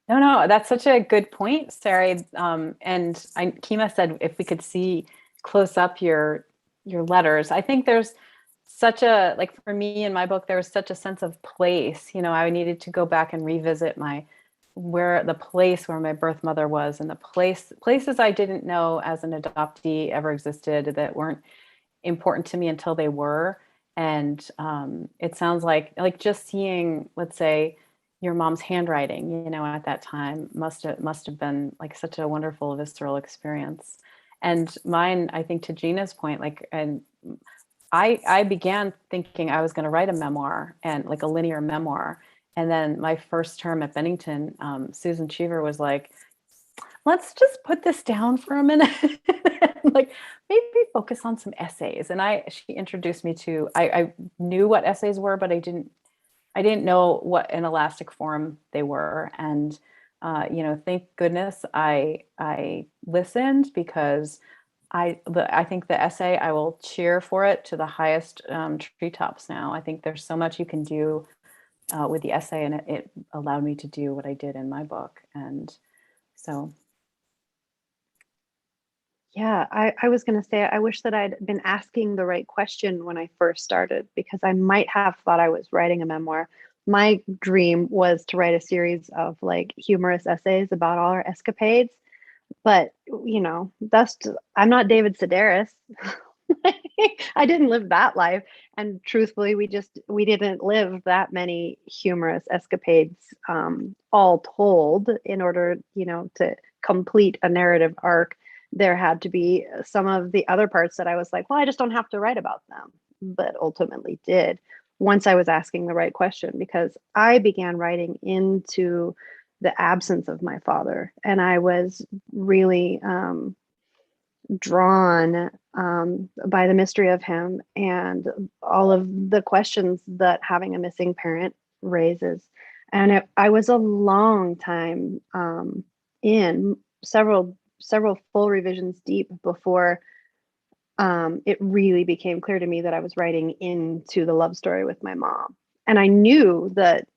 No, that's such a good point, Sari. And Keema said if we could see close up your letters. I think there's such a, for me in my book, there was such a sense of place. You know, I needed to go back and revisit the place where my birth mother was, and the places I didn't know as an adoptee ever existed that weren't important to me until they were. And it sounds like just seeing, let's say, your mom's handwriting, you know, at that time must have been such a wonderful visceral experience. And mine, I think, to Gina's point, and I began thinking I was going to write a memoir and a linear memoir. And then my first term at Bennington, Susan Cheever was like, let's just put this down for a minute. Maybe focus on some essays. And she introduced me to, I knew what essays were, but I didn't know what an elastic form they were. And, thank goodness I listened, because I think the essay, I will cheer for it to the highest treetops now. I think there's so much you can do with the essay, and it allowed me to do what I did in my book. And so. Yeah, I was going to say, I wish that I'd been asking the right question when I first started, because I might have thought I was writing a memoir. My dream was to write a series of humorous essays about all our escapades. But, I'm not David Sedaris. I didn't live that life. And truthfully, we didn't live that many humorous escapades, all told. In order, to complete a narrative arc, there had to be some of the other parts that I was like, well, I just don't have to write about them, but ultimately did once I was asking the right question, because I began writing into the absence of my father. And I was really drawn by the mystery of him and all of the questions that having a missing parent raises. And I was a long time in several full revisions deep before it really became clear to me that I was writing into the love story with my mom. And I knew that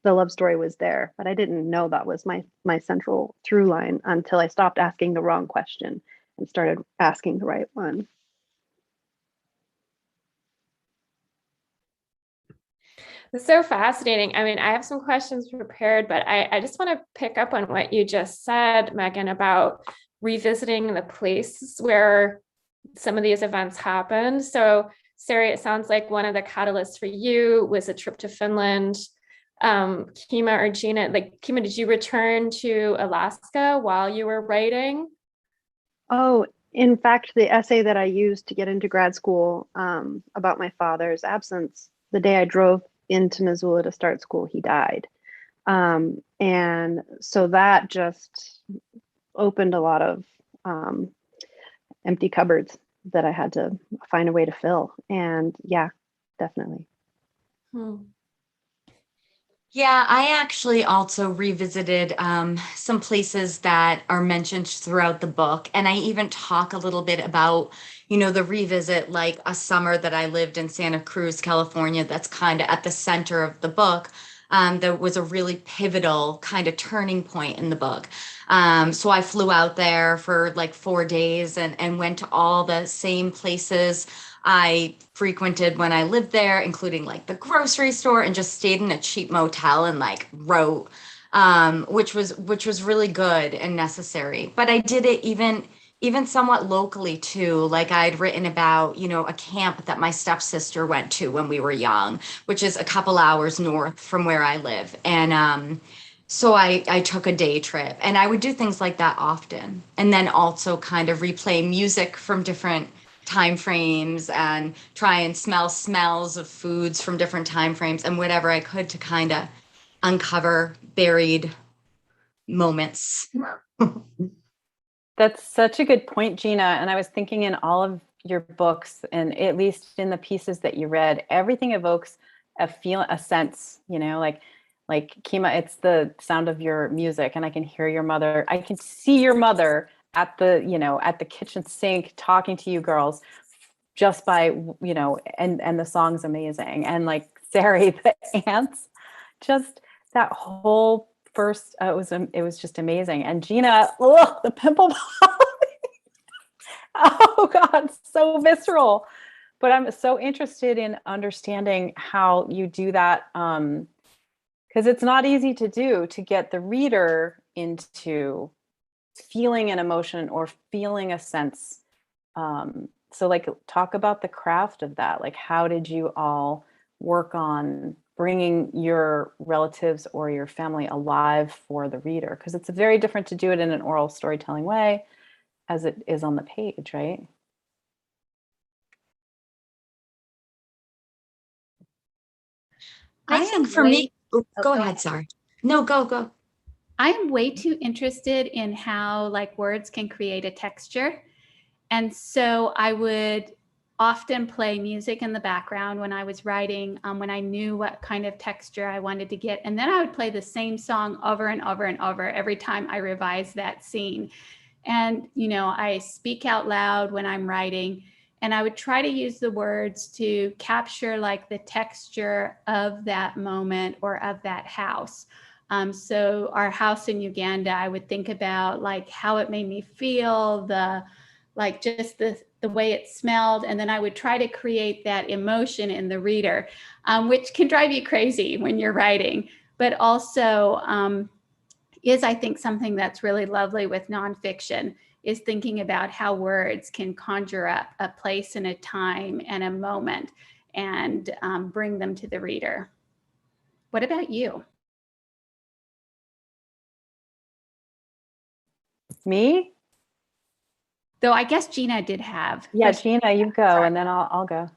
the love story was there, but I didn't know that was my central through line until I stopped asking the wrong question and started asking the right one. It's so fascinating. I mean, I have some questions prepared, but I just want to pick up on what you just said, Megan, about revisiting the places where some of these events happened. So, Sari, it sounds like one of the catalysts for you was a trip to Finland. Keema or Gina, like Keema, did you return to Alaska while you were writing? Oh, in fact, the essay that I used to get into grad school about my father's absence, the day I drove into Missoula to start school, he died. And so that just opened a lot of empty cupboards that I had to find a way to fill. And yeah, definitely. Yeah, I actually also revisited some places that are mentioned throughout the book. And I even talk a little bit about, the revisit, like a summer that I lived in Santa Cruz, California, that's kind of at the center of the book. There was a really pivotal kind of turning point in the book. So I flew out there for like 4 days and went to all the same places I frequented when I lived there, including like the grocery store, and just stayed in a cheap motel and like wrote, which was really good and necessary. But I did it even somewhat locally too. Like I'd written about, a camp that my stepsister went to when we were young, which is a couple hours north from where I live. And so I took a day trip, and I would do things like that often. And then also kind of replay music from different time frames and try and smell smells of foods from different time frames and whatever I could to kind of uncover buried moments. That's such a good point, Gina. And I was thinking in all of your books, and at least in the pieces that you read, everything evokes a sense, like Keema, it's the sound of your music, and I can hear your mother. I can see your mother at the kitchen sink talking to you girls just by, and the song's amazing. And like Sari, the ants, just that whole first, it was just amazing. And Gina, the pimple popper. Oh God, so visceral. But I'm so interested in understanding how you do that. Because it's not easy to do, to get the reader into feeling an emotion or feeling a sense. So like, talk about the craft of that. Like, how did you all work on bringing your relatives or your family alive for the reader? Because it's very different to do it in an oral storytelling way as it is on the page, right? I think for me, go ahead, sorry. No, go. I am way too interested in how like words can create a texture. And so I would often play music in the background when I was writing, when I knew what kind of texture I wanted to get. And then I would play the same song over and over and over every time I revised that scene. And, I speak out loud when I'm writing, and I would try to use the words to capture like the texture of that moment or of that house. So our house in Uganda, I would think about like how it made me feel, just the way it smelled. And then I would try to create that emotion in the reader, which can drive you crazy when you're writing, but also is, I think, something that's really lovely with nonfiction, is thinking about how words can conjure up a place and a time and a moment and bring them to the reader. What about you? Me? Though I guess Gina did have. Yeah, Gina, you go, and then I'll go.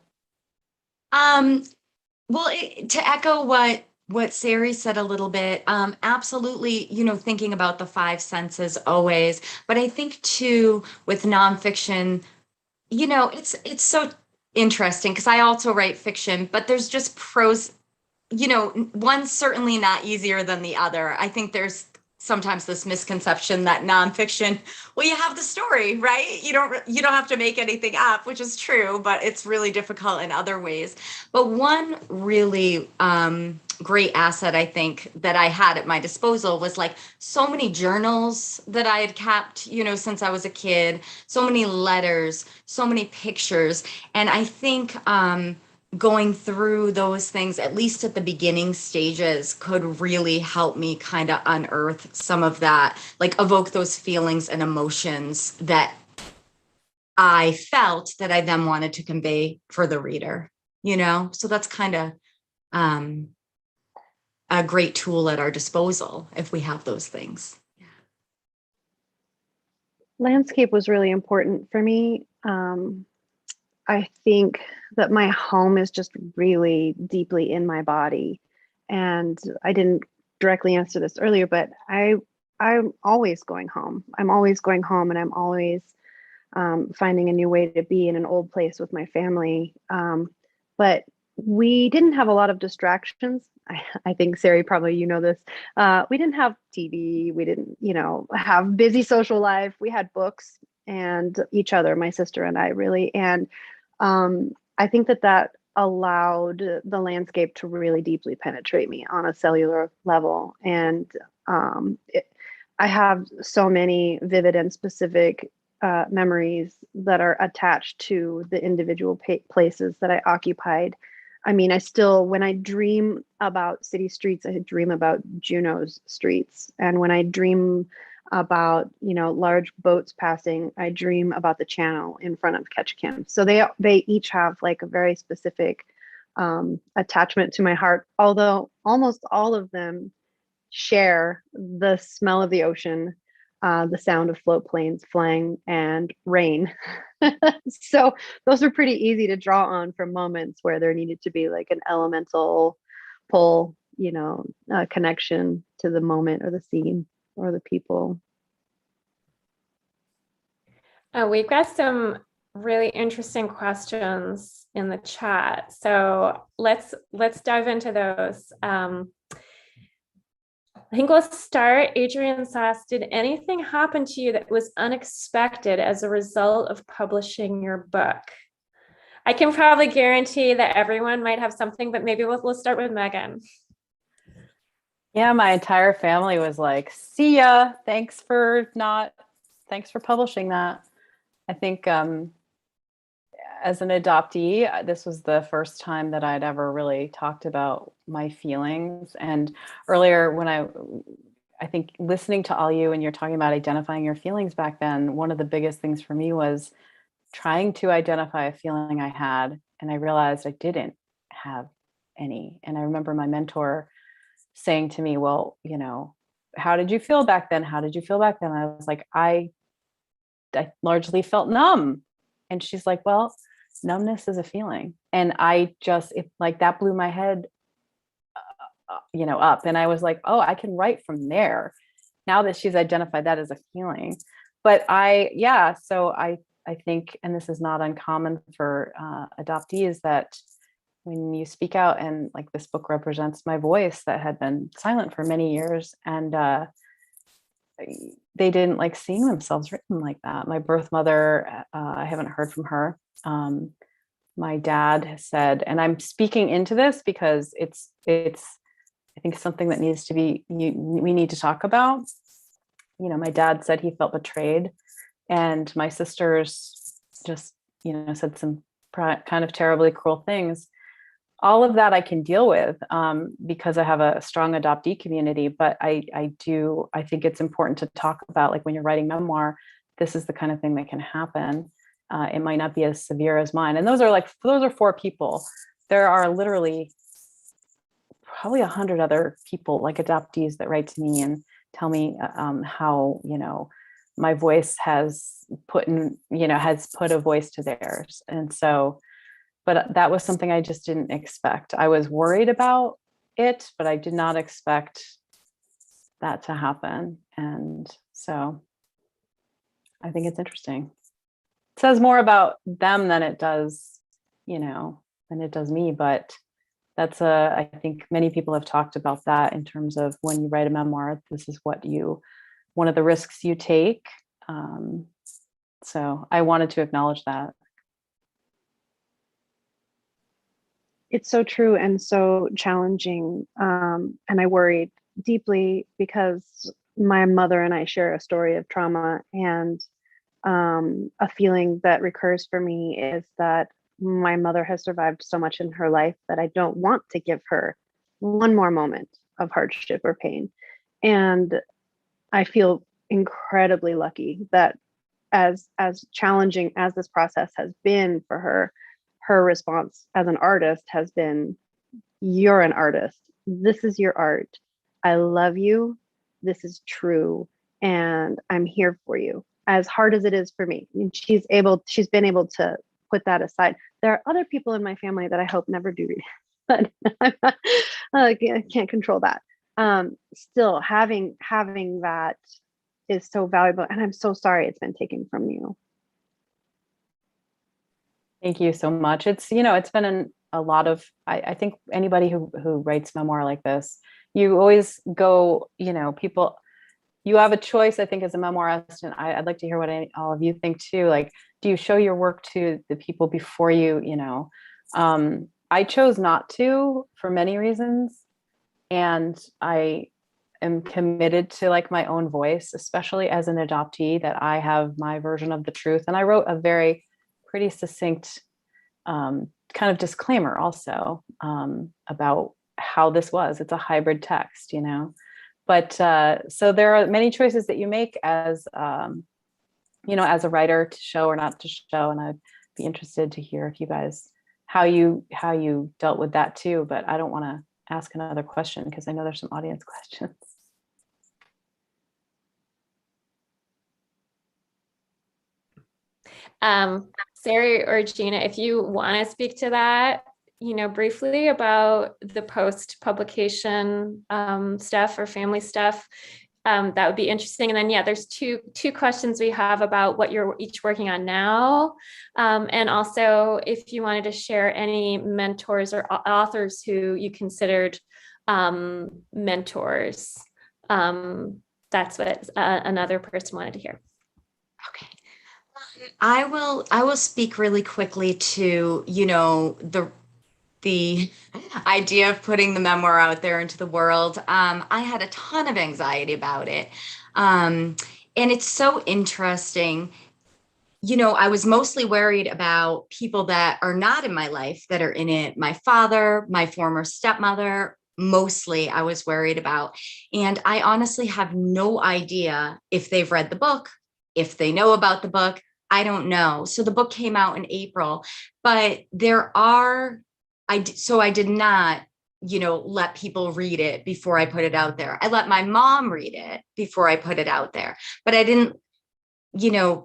Well, to echo what Sari said a little bit, absolutely, thinking about the five senses always. But I think too, with nonfiction, it's so interesting because I also write fiction, but there's just prose. one's certainly not easier than the other. I think there's sometimes this misconception that nonfiction, well, you have the story, right? You don't have to make anything up, which is true, but it's really difficult in other ways. But one really great asset, I think, that I had at my disposal was like so many journals that I had kept, since I was a kid, so many letters, so many pictures. And I think going through those things, at least at the beginning stages, could really help me kind of unearth some of that, like evoke those feelings and emotions that I felt that I then wanted to convey for the reader, So that's kind of a great tool at our disposal if we have those things. Landscape was really important for me. I think that my home is just really deeply in my body. And I didn't directly answer this earlier, but I'm always going home. I'm always going home, and I'm always finding a new way to be in an old place with my family. But we didn't have a lot of distractions. I think, Sari, probably you know this. We didn't have TV. We didn't, have busy social life. We had books and each other, my sister and I, really. And I think that allowed the landscape to really deeply penetrate me on a cellular level. And I have so many vivid and specific memories that are attached to the individual places that I occupied. I mean, when I dream about city streets, I dream about Juneau's streets. And when I dream about, large boats passing, I dream about the channel in front of Ketchikan. So they each have like a very specific attachment to my heart, although almost all of them share the smell of the ocean, the sound of float planes flying, and rain. So those are pretty easy to draw on from moments where there needed to be like an elemental pull, connection to the moment or the scene or the people. We've got some really interesting questions in the chat, so let's dive into those. I think we'll start. Adrian Sass, did anything happen to you that was unexpected as a result of publishing your book? I can probably guarantee that everyone might have something, but maybe we'll start with Megan. Yeah, my entire family was like, see ya. Thanks for publishing that. I think as an adoptee, this was the first time that I'd ever really talked about my feelings. And earlier when I think listening to all you and you're talking about identifying your feelings back then, one of the biggest things for me was trying to identify a feeling I had. And I realized I didn't have any. And I remember my mentor saying to me, well, how did you feel back then? How did you feel back then? And I was like, I largely felt numb. And she's like, well, numbness is a feeling. And that blew my head, up. And I was like, oh, I can write from there now that she's identified that as a feeling. But so I think, and this is not uncommon for adoptees, that when you speak out, and like this book represents my voice that had been silent for many years, and they didn't like seeing themselves written like that. My birth mother, I haven't heard from her. My dad has said, and I'm speaking into this because it's I think something that needs to be, we need to talk about. My dad said he felt betrayed, and my sisters just, said some kind of terribly cruel things. All of that I can deal with because I have a strong adoptee community, but I think it's important to talk about, like when you're writing memoir, this is the kind of thing that can happen. It might not be as severe as mine. And those are 4 people. There are literally probably 100 other people, like adoptees, that write to me and tell me how, my voice has put a voice to theirs. And so, but that was something I just didn't expect. I was worried about it, but I did not expect that to happen. And so I think it's interesting. It says more about them than it does, than it does me, but I think many people have talked about that in terms of when you write a memoir, this is one of the risks you take. So I wanted to acknowledge that. It's so true and so challenging. And I worried deeply because my mother and I share a story of trauma, and a feeling that recurs for me is that my mother has survived so much in her life that I don't want to give her one more moment of hardship or pain. And I feel incredibly lucky that as challenging as this process has been for her, her response as an artist has been, you're an artist. This is your art. I love you. This is true. And I'm here for you. As hard as it is for me. And she's been able to put that aside. There are other people in my family that I hope never do read, but I can't control that. Still having that is so valuable. And I'm so sorry it's been taken from you. Thank you so much. It's, it's been a lot of, I think anybody who writes memoir like this, you always go, people, you have a choice, I think, as a memoirist, and I'd like to hear what all of you think too. Like, do you show your work to the people before you, I chose not to for many reasons. And I am committed to like my own voice, especially as an adoptee, that I have my version of the truth. And I wrote a pretty succinct kind of disclaimer also about how this was. It's a hybrid text, But so there are many choices that you make as, as a writer, to show or not to show. And I'd be interested to hear if you guys, how you dealt with that too. But I don't want to ask another question because I know there's some audience questions. Sari or Gina, if you want to speak to that, briefly about the post-publication stuff or family stuff, that would be interesting. And then, yeah, there's two questions we have about what you're each working on now. And also if you wanted to share any mentors or authors who you considered mentors. That's what another person wanted to hear. Okay. I will speak really quickly to, the idea of putting the memoir out there into the world. I had a ton of anxiety about it. And it's so interesting. I was mostly worried about people that are not in my life that are in it. My father, my former stepmother, mostly I was worried about. And I honestly have no idea if they've read the book, if they know about the book. I don't know. So the book came out in April, but I did not, let people read it before I put it out there. I let my mom read it before I put it out there, but I didn't,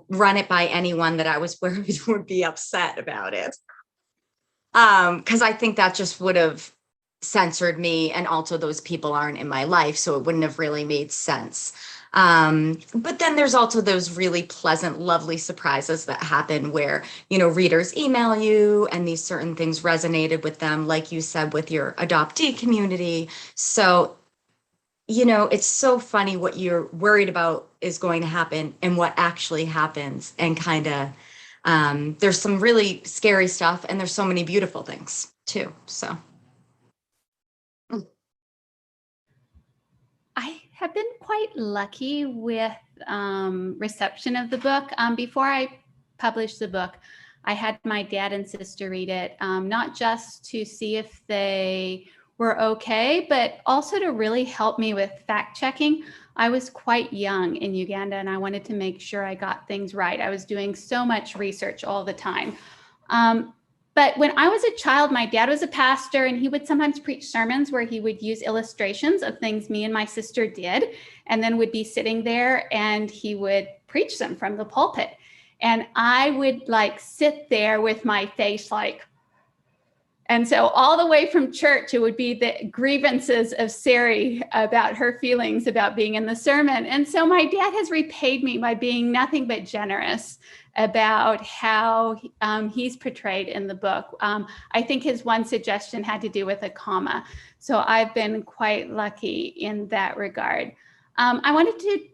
run it by anyone that I was worried would be upset about it. Because I think that just would have censored me. And also those people aren't in my life, so it wouldn't have really made sense. But then there's also those really pleasant, lovely surprises that happen where, readers email you and these certain things resonated with them, like you said, with your adoptee community. So, it's so funny what you're worried about is going to happen and what actually happens. And kind of, there's some really scary stuff and there's so many beautiful things too. So. I have been quite lucky with reception of the book. Before I published the book, I had my dad and sister read it, not just to see if they were okay, but also to really help me with fact checking. I was quite young in Uganda and I wanted to make sure I got things right. I was doing so much research all the time. But when I was a child, my dad was a pastor and he would sometimes preach sermons where he would use illustrations of things me and my sister did, and then would be sitting there and he would preach them from the pulpit. And I would like sit there with my face like, And so all the way from church, it would be the grievances of Sari about her feelings about being in the sermon. And so my dad has repaid me by being nothing but generous about how he's portrayed in the book. I think his one suggestion had to do with a comma. So I've been quite lucky in that regard. I wanted to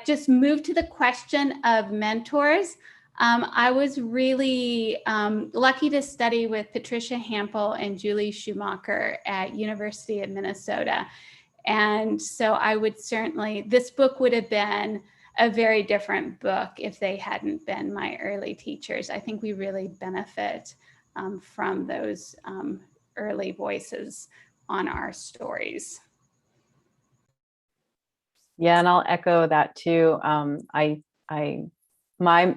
just move to the question of mentors. I was really lucky to study with Patricia Hampel and Julie Schumacher at University of Minnesota. And so I would certainly, this book would have been a very different book if they hadn't been my early teachers. I think we really benefit from those early voices on our stories. Yeah, and I'll echo that too. My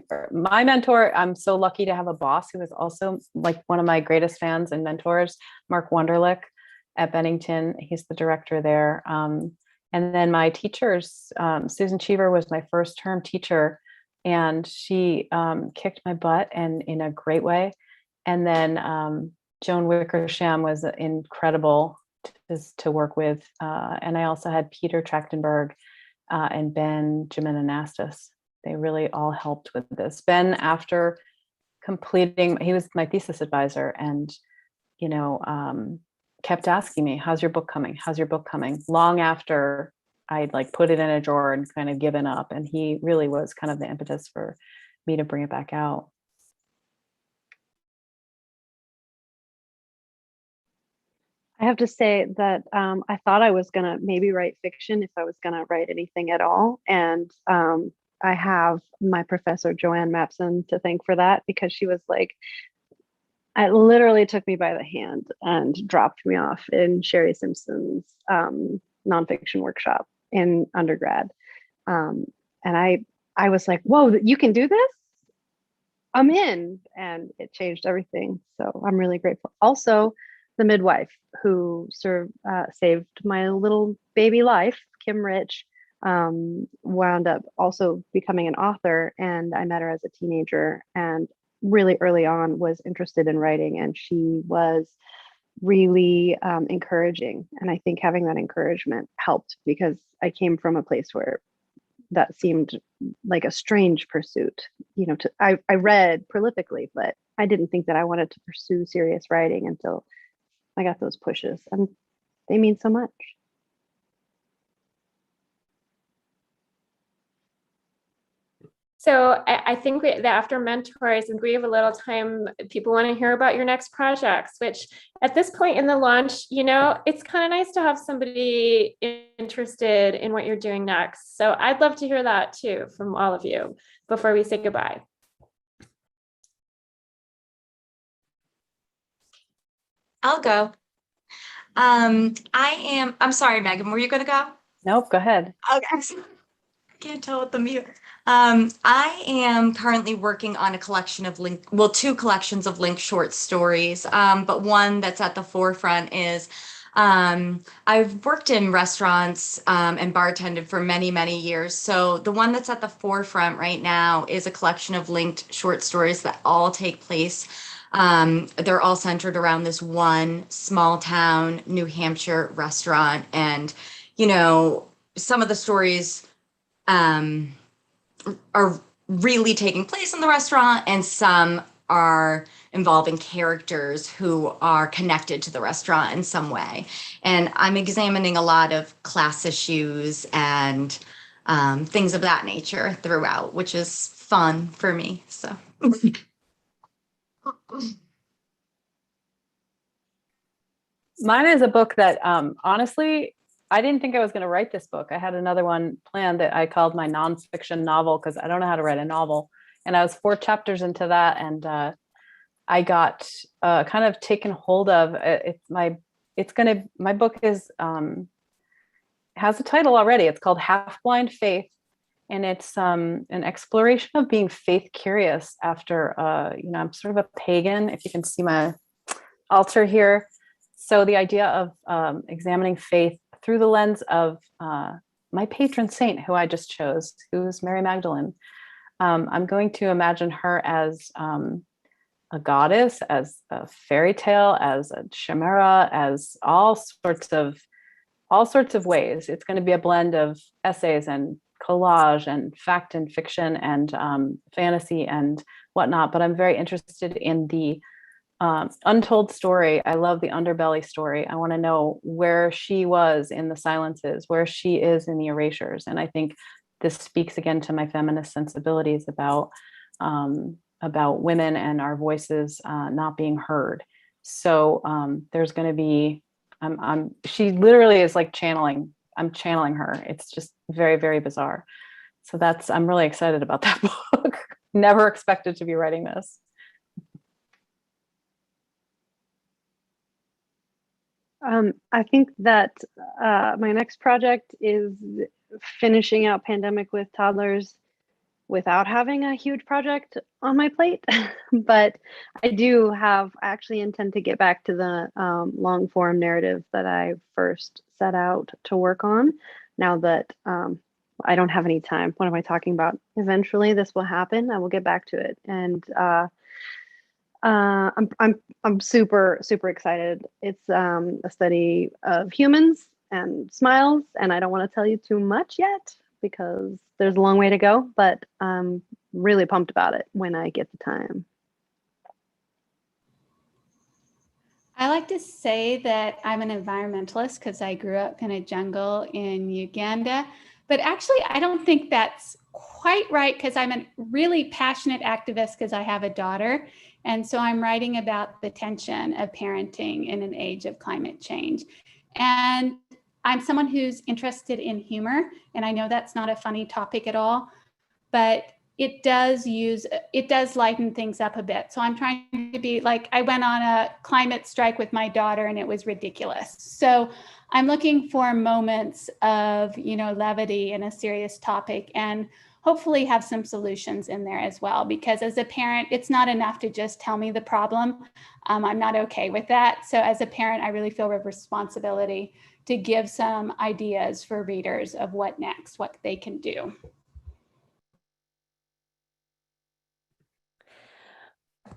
mentor, I'm so lucky to have a boss who is also like one of my greatest fans and mentors, Mark Wunderlich at Bennington. He's the director there. And then my teachers, Susan Cheever was my first term teacher, and she kicked my butt and in a great way. And then Joan Wickersham was incredible to work with. And I also had Peter Trachtenberg and Ben Jimenez. They really all helped with this. Ben, after completing, he was my thesis advisor, and kept asking me, "How's your book coming? How's your book coming?" Long after I'd put it in a drawer and kind of given up, and he really was kind of the impetus for me to bring it back out. I have to say that I thought I was gonna maybe write fiction if I was gonna write anything at all, and I have my professor Joanne Mapson to thank for that, because she was it literally took me by the hand and dropped me off in Sherry Simpson's nonfiction workshop in undergrad, and I was like, "Whoa, you can do this? I'm in!" And it changed everything. So I'm really grateful. Also, the midwife who saved my little baby life, Kim Rich, wound up also becoming an author, and I met her as a teenager and really early on was interested in writing, and she was really encouraging. And I think having that encouragement helped, because I came from a place where that seemed like a strange pursuit. I read prolifically, but I didn't think that I wanted to pursue serious writing until I got those pushes, and they mean so much. So I think that after mentors, and we have a little time, people want to hear about your next projects, which at this point in the launch, it's kind of nice to have somebody interested in what you're doing next. So I'd love to hear that too from all of you before we say goodbye. I'll go. I'm sorry, Megan, were you going to go? Nope, go ahead. Okay. Can't tell with the mute. I am currently working on a collection of two collections of linked short stories. But one that's at the forefront is I've worked in restaurants and bartended for many, many years. So the one that's at the forefront right now is a collection of linked short stories that all take place. They're all centered around this one small town, New Hampshire restaurant. And, some of the stories are really taking place in the restaurant, and some are involving characters who are connected to the restaurant in some way. And I'm examining a lot of class issues and things of that nature throughout, which is fun for me. So. Mine is a book that honestly, I didn't think I was going to write this book. I had another one planned that I called my nonfiction novel, because I don't know how to write a novel. And I was 4 chapters into that, and I got kind of taken hold of. My book is has a title already. It's called Half Blind Faith, and it's an exploration of being faith curious after I'm sort of a pagan, if you can see my altar here. So the idea of examining faith through the lens of my patron saint, who I just chose, who's Mary Magdalene. I'm going to imagine her as a goddess, as a fairy tale, as a chimera, as all sorts of ways. It's going to be a blend of essays and collage and fact and fiction and fantasy and whatnot. But I'm very interested in the untold story. I love the underbelly story. I want to know where she was in the silences, where she is in the erasures. And I think this speaks again to my feminist sensibilities about women and our voices not being heard. So there's going to be, she literally is like channeling. I'm channeling her. It's just very, very bizarre. So I'm really excited about that book. Never expected to be writing this. I think that my next project is finishing out Pandemic with Toddlers without having a huge project on my plate. But I actually intend to get back to the long form narrative that I first set out to work on. Now that I don't have any time. What am I talking about? Eventually this will happen. I will get back to it. And I'm super, super excited. It's a study of humans and smiles, and I don't want to tell you too much yet because there's a long way to go, but I'm really pumped about it when I get the time. I like to say that I'm an environmentalist because I grew up in a jungle in Uganda, but actually I don't think that's quite right because I'm a really passionate activist because I have a daughter. And so I'm writing about the tension of parenting in an age of climate change. And I'm someone who's interested in humor. And I know that's not a funny topic at all, but it does lighten things up a bit. So I'm trying to be like, I went on a climate strike with my daughter and it was ridiculous. So I'm looking for moments of, levity in a serious topic and hopefully have some solutions in there as well. Because as a parent, it's not enough to just tell me the problem. I'm not okay with that. So as a parent, I really feel a responsibility to give some ideas for readers of what next, what they can do.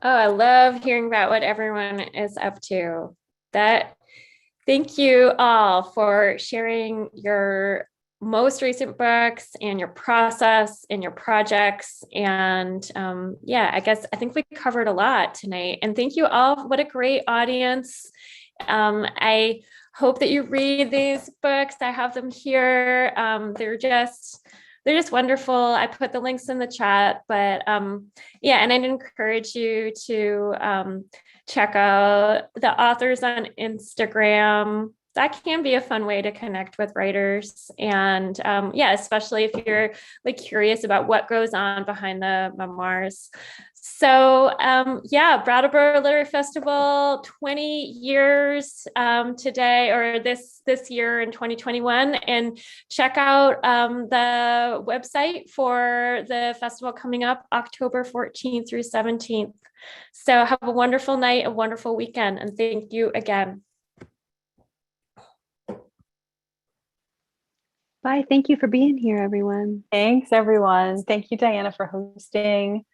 Oh, I love hearing about what everyone is up to. Thank you all for sharing your most recent books and your process and your projects. And I think we covered a lot tonight. And thank you all. What a great audience. I hope that you read these books. I have them here. They're just wonderful. I put the links in the chat, but and I'd encourage you to check out the authors on Instagram. That can be a fun way to connect with writers. And especially if you're like curious about what goes on behind the memoirs. So Brattleboro Literary Festival, 20 years today, or this year in 2021. And check out the website for the festival coming up October 14th through 17th. So have a wonderful night, a wonderful weekend, and thank you again. Bye. Thank you for being here, everyone. Thanks, everyone. Thank you, Diana, for hosting.